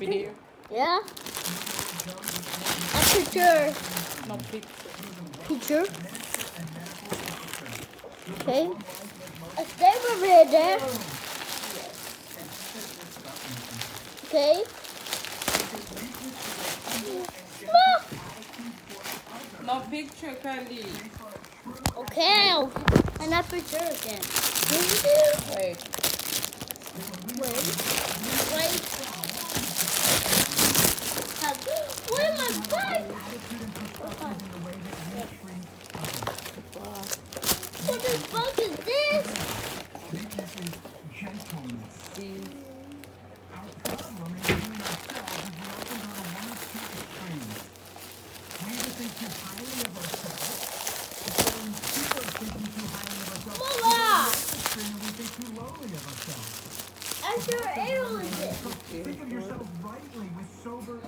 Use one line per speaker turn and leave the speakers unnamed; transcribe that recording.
video.
Yeah. A picture.
Not big.
Picture. Okay. A stable there. Okay.
No picture, Kali.
Okay. And a picture again.
Wait.
Wait. Where my bag? What the fuck is this?
See.
Mama! I'm sure Ariel is it.
Think of yourself rightly with sober